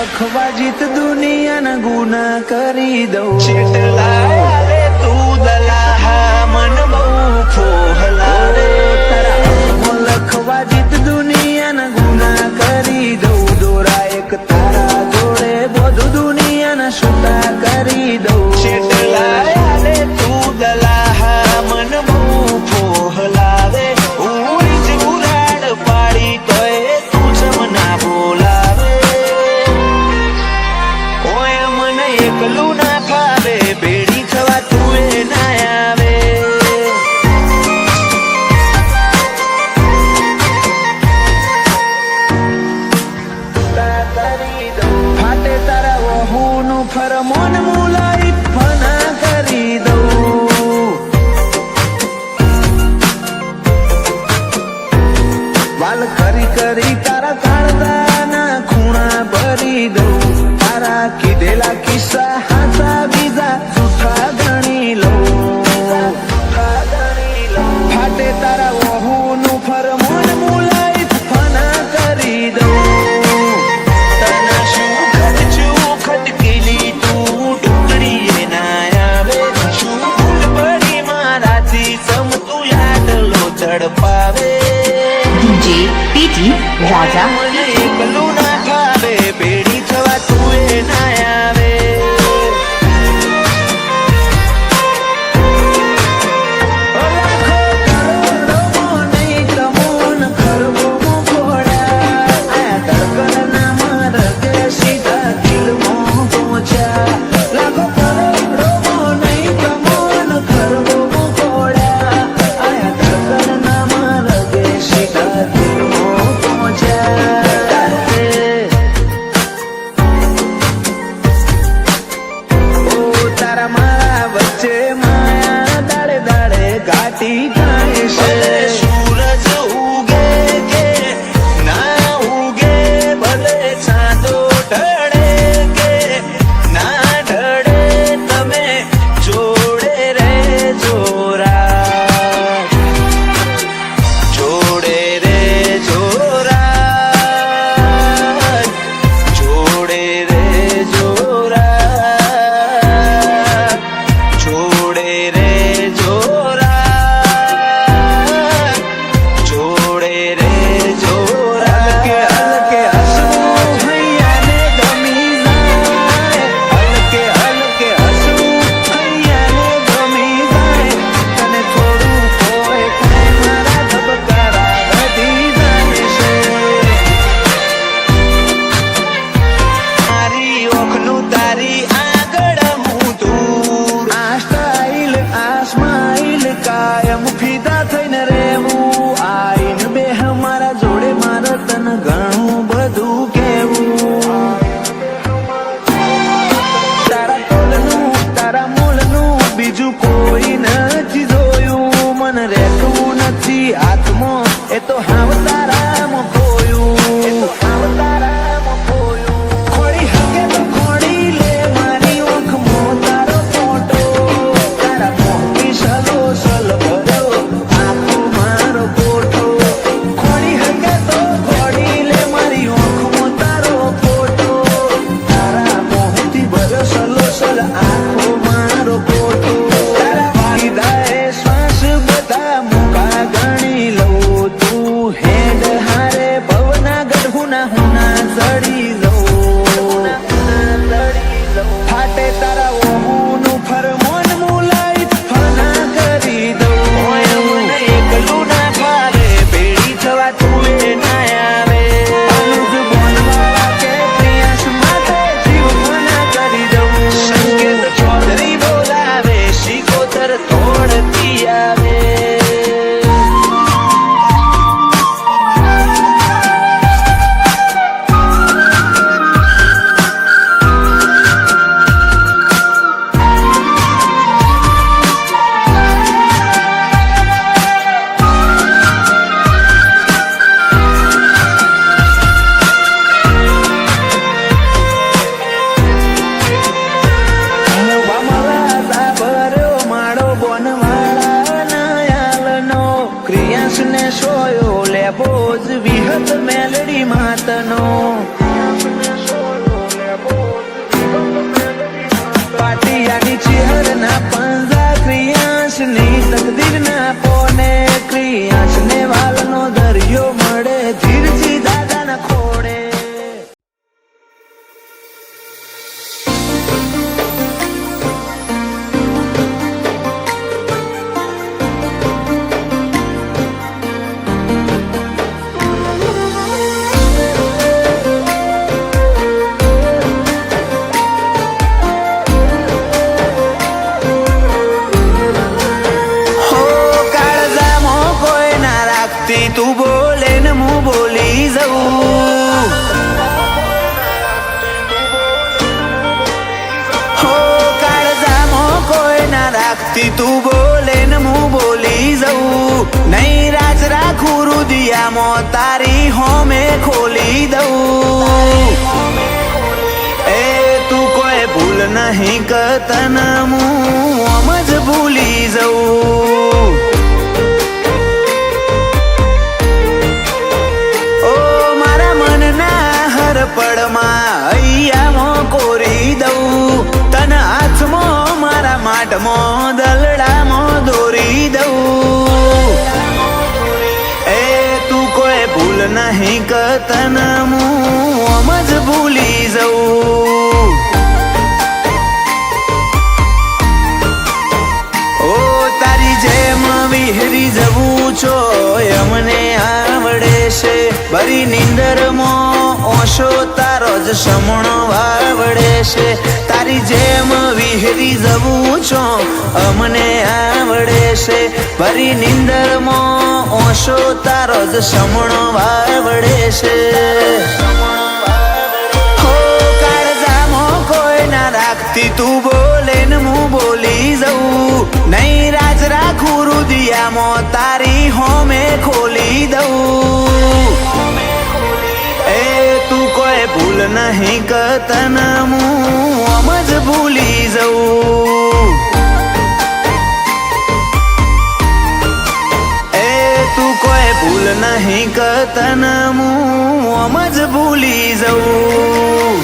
લખવાજીત દુનિયાના ગુના કરી દઉં ચેટલાલે તું દલાહા મન બહુ ફોહલાવે તારા લખવાજીત દુનિયાના ગુના કરી દઉં દોરા એક તારા જોડે બધું દુનિયાના છૂટા કરી દઉં ચેટલાલે તું દલાહા મન બહુ ફોહલાવે ઉડી જ ઉરાડ પાડી તોય તું જમના બોલાવે ઓય મને એકલું ના ફાવે ભેડી થવા તું એ ના આવે ફાટે તારા વહુનું ફરમોન મુલાઈ ફના કરી દઉં વાલ કરી કરી તારા કાળદાના ખૂણા ભરી દઉં તારા કીધેલા કિસ્સા હાસા બીજા જૂઠા ગણી લઉં ફાટે તારા વહુનું ફરમોન મુલાઈ ફના કરી દઉં તના શું ખર્ચું ખટકેલી તું ટુકડીએ ના આવે શું ભૂલ પડી મારાથી સમ તું યાદલો તડપાવે DJ PT Raja. મને એકલું ના ફાવે ભેડી થવા તું એ ના આવે તારા મારા વચ્ચે માયા દાડે દાડે ઘાટી થાય છે સૂરજ ઉગે કે ના ઉગે ભલે ચાંદો ઢળે કે ના ઢળે તમે જોડે રે જોરા જોડે રે જોરા જોડે રે જોરા જોડે રે જોરા જોડે રે જોરા હલકે હલકે હસવું હૈયાને ગમી જાય હલકે હલકે હસવું હૈયાને ગમી જાય તને થોડું હોય પણ મારા ધબકારા વધી જાય છે મારી ઓખનું તારી આગળ હું દૂર આ સ્ટાઈલ આ સ્માઈલ કાયમ ફિદા થઈને રહેવું આઈન બે મારા જોડે મારે તને ઘણું બધું કેવું તારા તોલનું તારા મૂળનું બીજું કોઈ નથી જોયું મને રહેતું નથી હાથમાં એ તો હાવ તારામાં ખોયું ખોડી હકે તો ખોડી લે મારી ઓખમાં તારો ફોટો તારા મોંથી સલો સલ ભર્યો આખો મારો કોઠો ખોડી હકે તો ખોડી લે મારી ઓખમાં તારો ફોટો તારા મોંથી ભર્યો સલો સલ આખો મારો કોઠો તારા વાયદાએ શ્વાસ બધા મુકા ગણી લઉં તું હેડ હારે ભવના ગઢુના હુના ચડી લઉં ફાટે તારા ઓહુનું ફરમોન મુલાઈ ફના કરી દઉં ઓય મને એકલું ના ફાવે ભેડી થવા તું એ ના આવે અનુજ બોલવાળા કે પ્રિયાંશ માટે જીવ મના કરી દઉં સંકેત ચૌધરી બોલાવે શિકોતર તોડતી આવે પાટિયાની ચેહરના પંજા ક્રિયાંશની તકદીરના પોને ક્રિયાંશને વાલનો દરિયો મળે ધીરજી દાદાના ખોડે. તું બોલે ને હું બોલી જઉં. હો કાળજામાં કોઈ ના રાખતી તું બોલે ને હું બોલી જઉં. નહીં રાજ રાખું રુદિયામાં તારી હોમે ખોલી દઉં. એ તું કોઈ ભૂલ નહીં કરતન હું આમ જ ભૂલી જઉં. પડમાં હૈયામાં કોરી દઉં તને હાથમાં મારા માટમાં દલડામાં દોરી દઉં. એ તું કોઈ ભૂલ નહીં કરતન હું આમ જ ભૂલી જઉં. ઓ તારી જેમ વિહરી જવું છો અમને આવડે છે. બરી નીંદરમાં ઓશો તારો જ સમણો વાવડે છે. તારી જેમ વિહરી જવું છો અમને આવડે છે. ભરી નીંદરમાં ઓશો તારો જ સમણો વાવડે છે. હો કાળજામાં કોઈ ના રાખતી તું બોલે ને હું બોલી જઉં. નહીં રાજ રાખું રુદિયામાં તારી હોમે ખોલી દઉં. એ તું કોઈ ભૂલ નહીં કરતન હું આમ જ ભૂલી જઉં. એ તું કોઈ ભૂલ નહીં કરતન હું આમ જ ભૂલી જઉં.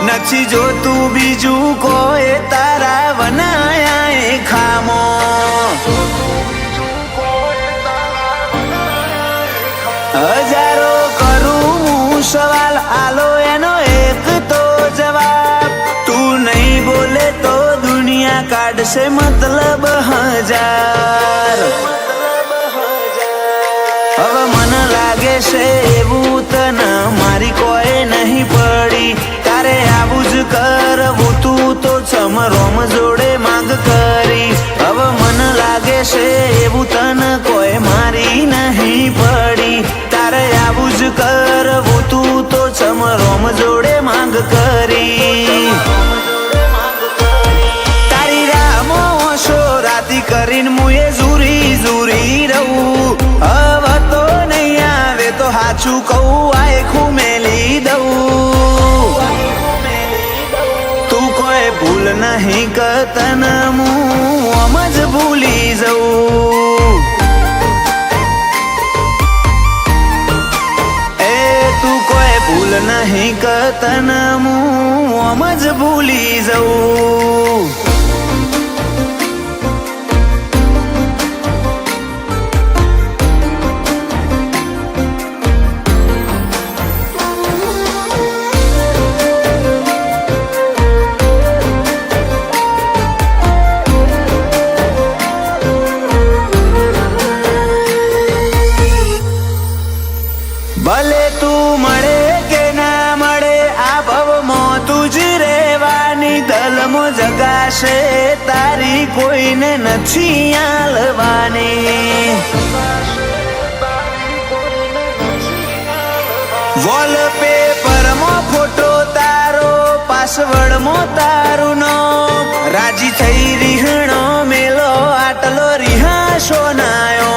નથી જોતું બીજું કોઈ તારા વનાયા એ ખામો. હજારો કરું હું સવાલ આલો એનો એક તો જવાબ. તું નહીં બોલે તો દુનિયા કાઢશે મતલબ હજાર. હવે મને લાગે છે એવું તને મારી કોઈ નહીં પડી. તારે આવું જ કરવું તું તો ચમરોમ જોડે માંગ કરી. હવે મને લાગે છે એવું તને કોઈ મારી નહીં પડી. તારે આવું જ કરવું તું તો ચમરોમ જોડે માંગ કરી. તારી રામો શો રાતી કરીને મુએ ઝૂરી ઝૂરી રહું. હવે તો નહીં આવે તો હાચું કહું આખું મેલી દઉં. તું કોઈ ભૂલ નહીં કરતન હું આમ જ ભૂલી જઉં. એ તું કોઈ ભૂલ નહીં કરતન હું આમ જ ભૂલી જઉં. ભલે તું મળે કે ના મળે આ ભવમાં તું જ રહેવાની. દલમાં જગાશે તારી કોઈને નથી આલવાની. વોલ પેપરમાં ફોટો તારો, પાસવર્ડમાં તારું નામ, રાજી થઈ રીહણો મેલો આટલો રિહા સોનાયો,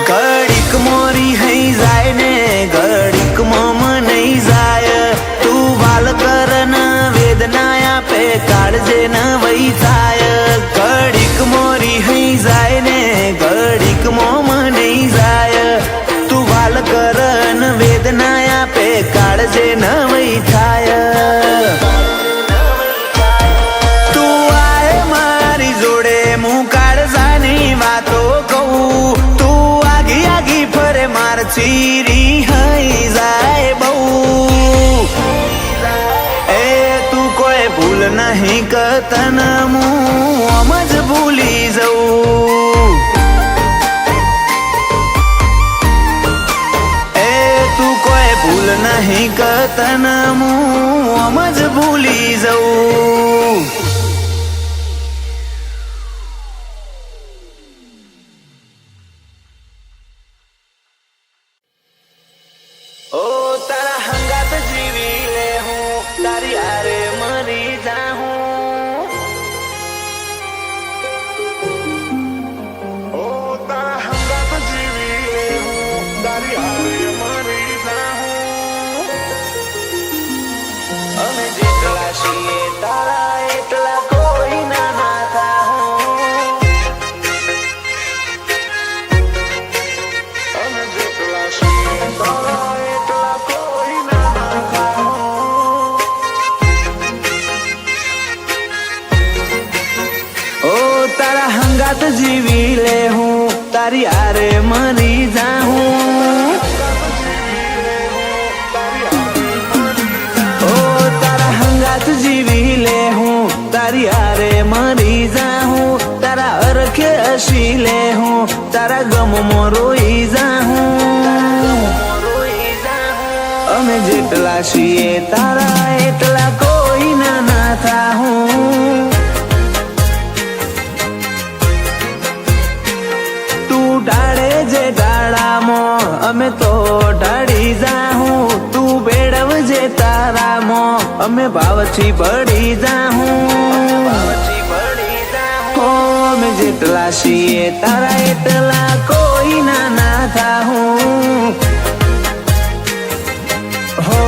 ઘડીક મોરી હઈ જાય ને ઘડીક મોમ નહીં જાય, તું વાલ કરન વેદના આપે કાળજે ન વહી થાય, ઘડીક મોરી હઈ જાય ને ઘડીક મોમ નહીં જાય, તું વાલ કરન વેદના આપે કાળજે ન વહી થાય, તું આય મારી જોડે હું કાળજાની વાતો કહું, તું આગી આગી ફરે માર ચીરી હઈ જાય બહુ, એ તું કોઈ ભૂલ નહીં કરતન હું આમ જ ભૂલી જઉં, એ તું કોઈ ભૂલ નહીં કરતન હું આમ જ ભૂલી જઉં. ઓ તારા હંગાત જીવી લે હું, તારી હારે મરી જાઉં, ઓ તારા હંગાત જીવી લે હું, તારી હારે મરી જાઉં, અમે જેટલા છીએ તારા એટલા કોઈ ના થાઉં, અમે જેટલા છીએ તારા તારા હંગાત જીવી લે હું, તારી હારે મરી જાઉં, ઓ તારા હંગાત જીવી લે હું, તારી હારે મરી જાઉં, તારા અરખે હસી લે હું, તારા ગમમાં રોઈ જાઉં, અમે જેટલા છીએ તારા એટલા કોઈ ના થાઉં, ડાળે જે ડાળામાં અમે તો ઢળી જાઉં, તું બેડવ જે તારામાં અમે ભાવથી પડી જાઉં, અમે જેટલા છીએ તારા એટલા કોઈ ના થાઉં, હો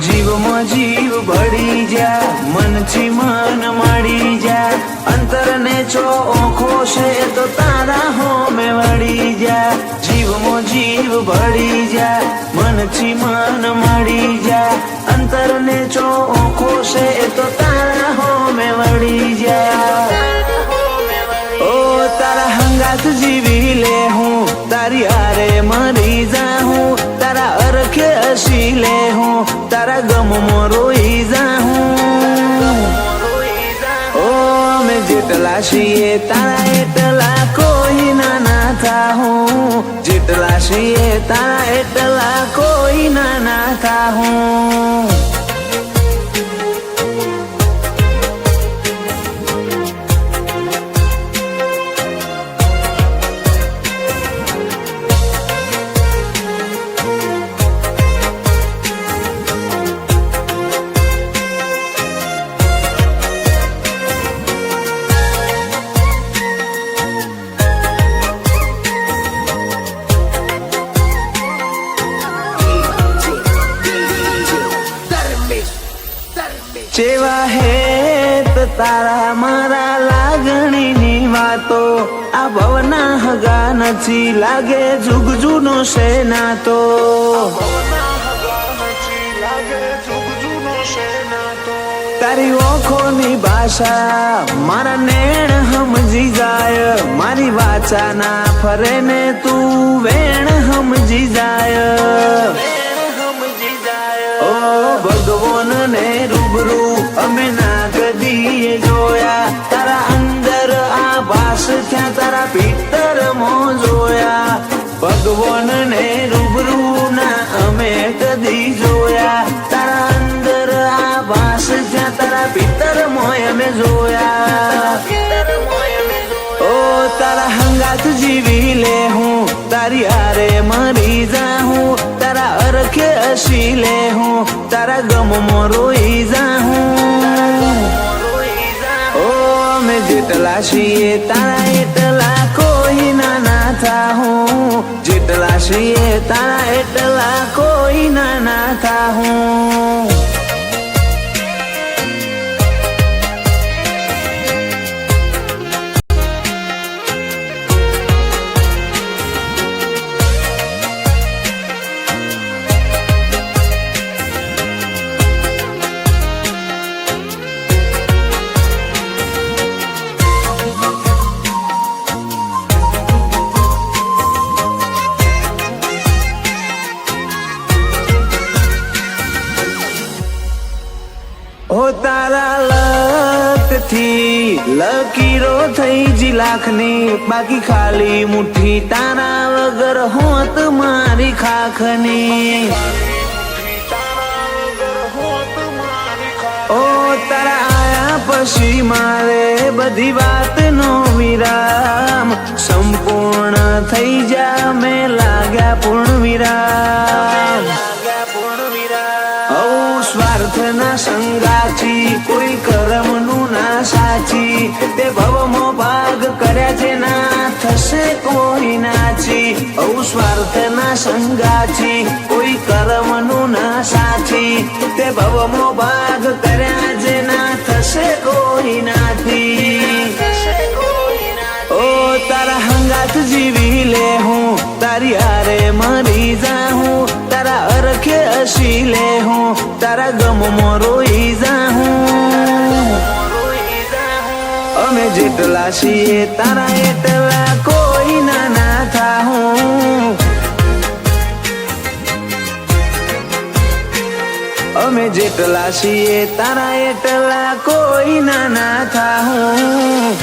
જીવમાં જીવ ભળી જા, મનથી મન મળી જા, અંતરને જો ઓખો છે તો તારા હોમે વળી જા, જીવમાં જીવ ભળી જા, મનથી મન મળી જા, અંતરને જો ઓખો છે તો તારા હોમે વળી જા, ઓ તારા હંગાત જીવી લે હું, તારી હારે મરી જાઉં, તારા અરખે હસી લે હું, તારા ગમમાં રોઈ જાઉં, ઓ અમે જેટલા છીએ તારા એટલા કોઈ ના થાઉં, જેટલા છીએ તારા એટલા કોઈ ના થાઉં. જેવા હેત તારા મારા લાગણીની વાતો, આ ભવના હગા નથી લાગે જુગ જૂનો છે નાતો, તારી ઓખોની ભાષા મારા નેણ સમજી જાય, મારી વાચા ના ફરે ને તું વેણ સમજી જાય, ઓ ભગવાન ને રૂબરૂ અમે ના કદીએ જોયા, તારા અંદર આભાસ થયા તારા પિત્તર માં જોયા, ભગવાન ને રૂબરૂ ના અમે કદી જોયા, તારા અંદર આભાસ થયા તારા પિત્તર મોય અમે જોયા, ઓ તારા હંગાત જીવી લે હું, તારી હારે મરી જાઉં, તારા અરખે હસી લે હું, તારા ગમમાં રોઈ જાઉં. ઓ અમે જેટલા છીએ તારા એટલા કોઈ ના થાઉં, જેટલા છીએ તારા એટલા કોઈ ના થાઉં. ઓ તારા લકથી લકીરો થઈ જી લાખની, બાકી ખાલી મુઠ્ઠી તારા વગર હોત મારી ખાખની. ઓ તારા આયા પછી મારે બધી વાતનો વિરામ, સંપૂર્ણ થઈ જા મેં લાગ્યા પૂર્ણ વિરામ. સ્વાર્થના સંગાથી કોઈ કર્મનું ના સાચી, તે ભવમાં ભાગ કર્યા છે ના થશે કોઈ નાચી. સ્વાર્થના સંગાથી કોઈ કર્મનું ના સાચી, તે ભવમાં ભાગ કર્યા છે ના થશે કોઈ નાથી. ઓ તારા હંગાત જીવી લે હું, તારી હારે મરી જાઉં, તારા અરખે હસી લે હું, તારા ગમમાં રોઈ જાઉં. અમે જેટલા છીએ તારા એટલા કોઈ ના થાઉં, અમે જેટલા છીએ તારા એટલા કોઈ ના થાઉં.